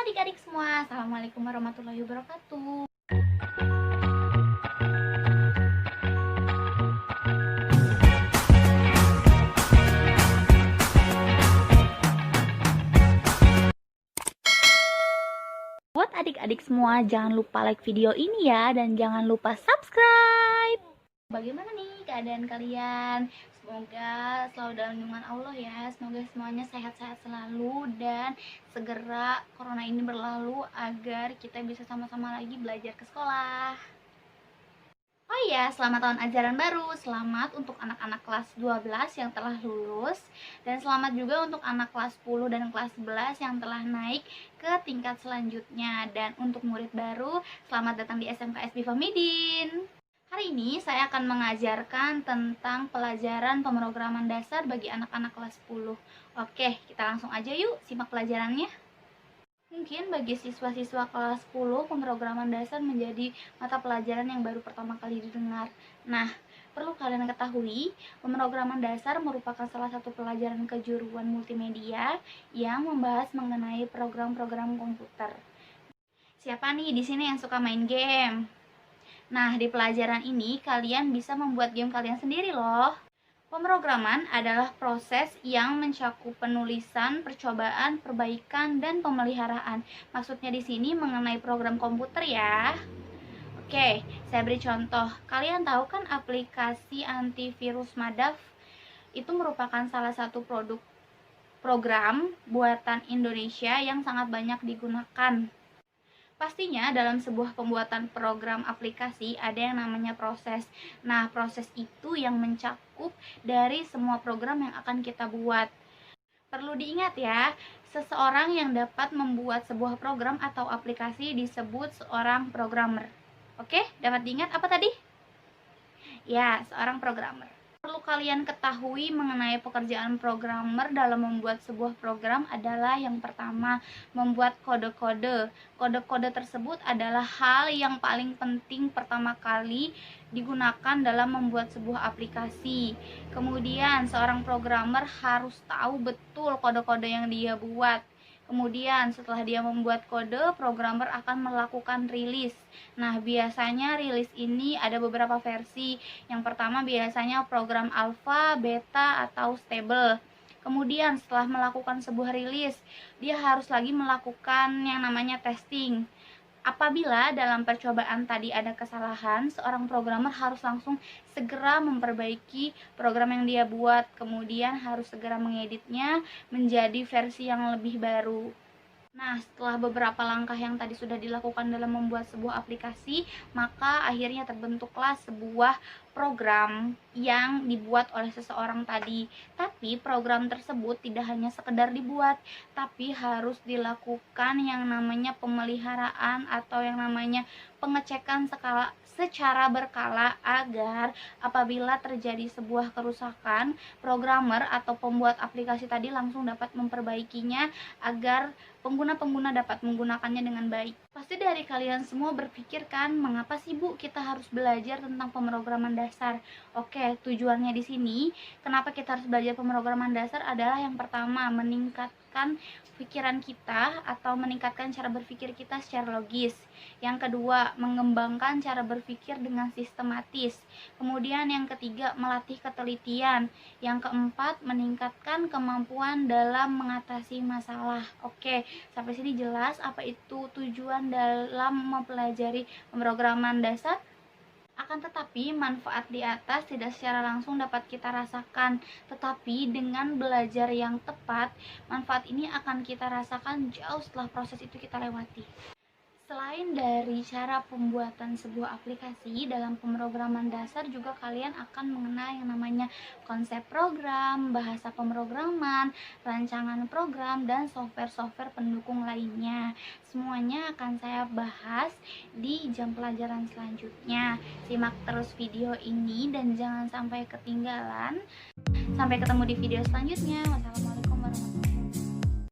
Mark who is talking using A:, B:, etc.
A: adik-adik semua, Assalamualaikum warahmatullahi wabarakatuh. Buat adik-adik semua, jangan lupa like video ini ya, dan jangan lupa subscribe. Bagaimana nih keadaan kalian? Semoga selalu dalam lindungan Allah ya. Semoga semuanya sehat-sehat selalu dan segera corona ini berlalu agar kita bisa sama-sama lagi belajar ke sekolah. Oh iya, selamat tahun ajaran baru. Selamat untuk anak-anak kelas 12 yang telah lulus, dan selamat juga untuk anak kelas 10 dan kelas 11 yang telah naik ke tingkat selanjutnya. Dan untuk murid baru, selamat datang di SMK SB Famidin. Hari ini saya akan mengajarkan tentang pelajaran pemrograman dasar bagi anak-anak kelas 10. Oke, kita langsung aja yuk simak pelajarannya. Mungkin bagi siswa-siswa kelas 10, pemrograman dasar menjadi mata pelajaran yang baru pertama kali didengar. Nah, perlu kalian ketahui, pemrograman dasar merupakan salah satu pelajaran kejuruan multimedia yang membahas mengenai program-program komputer. Siapa nih di sini yang suka main game? Nah, di pelajaran ini kalian bisa membuat game kalian sendiri loh. Pemrograman adalah proses yang mencakup penulisan, percobaan, perbaikan, dan pemeliharaan. Maksudnya di sini mengenai program komputer ya. Oke, saya beri contoh. Kalian tahu kan aplikasi antivirus Madaf? Itu merupakan salah satu produk program buatan Indonesia yang sangat banyak digunakan. Pastinya dalam sebuah pembuatan program aplikasi ada yang namanya proses. Nah, proses itu yang mencakup dari semua program yang akan kita buat. Perlu diingat ya, seseorang yang dapat membuat sebuah program atau aplikasi disebut seorang programmer. Oke, dapat diingat apa tadi? Ya, seorang programmer. Perlu kalian ketahui mengenai pekerjaan programmer dalam membuat sebuah program adalah yang pertama, membuat kode-kode. Kode-kode tersebut adalah hal yang paling penting pertama kali digunakan dalam membuat sebuah aplikasi. Kemudian, seorang programmer harus tahu betul kode-kode yang dia buat. Kemudian setelah dia membuat kode, programmer akan melakukan rilis. Nah, biasanya rilis ini ada beberapa versi. Yang pertama biasanya program alpha, beta, atau stable. Kemudian setelah melakukan sebuah rilis, dia harus lagi melakukan yang namanya testing. Apabila dalam percobaan tadi ada kesalahan, seorang programmer harus langsung segera memperbaiki program yang dia buat, kemudian harus segera mengeditnya menjadi versi yang lebih baru. Nah, setelah beberapa langkah yang tadi sudah dilakukan dalam membuat sebuah aplikasi, maka akhirnya terbentuklah sebuah program yang dibuat oleh seseorang tadi. Tapi program tersebut tidak hanya sekedar dibuat, tapi harus dilakukan yang namanya pemeliharaan atau yang namanya pengecekan secara berkala agar apabila terjadi sebuah kerusakan, programmer atau pembuat aplikasi tadi langsung dapat memperbaikinya agar pengguna-pengguna dapat menggunakannya dengan baik. Pasti dari kalian semua berpikir kan, mengapa sih Bu kita harus belajar tentang pemrograman dasar? Oke, tujuannya di sini, kenapa kita harus belajar pemrograman dasar adalah yang pertama, meningkatkan pikiran kita atau meningkatkan cara berpikir kita secara logis. Yang kedua, mengembangkan cara berpikir dengan sistematis. Kemudian yang ketiga, melatih ketelitian. Yang keempat, meningkatkan kemampuan dalam mengatasi masalah. Oke, sampai sini jelas apa itu tujuan dalam mempelajari pemrograman dasar? Akan tetapi manfaat di atas tidak secara langsung dapat kita rasakan, tetapi dengan belajar yang tepat, manfaat ini akan kita rasakan jauh setelah proses itu kita lewati. Selain dari cara pembuatan sebuah aplikasi, dalam pemrograman dasar juga kalian akan mengenal yang namanya konsep program, bahasa pemrograman, rancangan program, dan software-software pendukung lainnya. Semuanya akan saya bahas di jam pelajaran selanjutnya. Simak terus video ini dan jangan sampai ketinggalan. Sampai ketemu di video selanjutnya. Wassalamualaikum.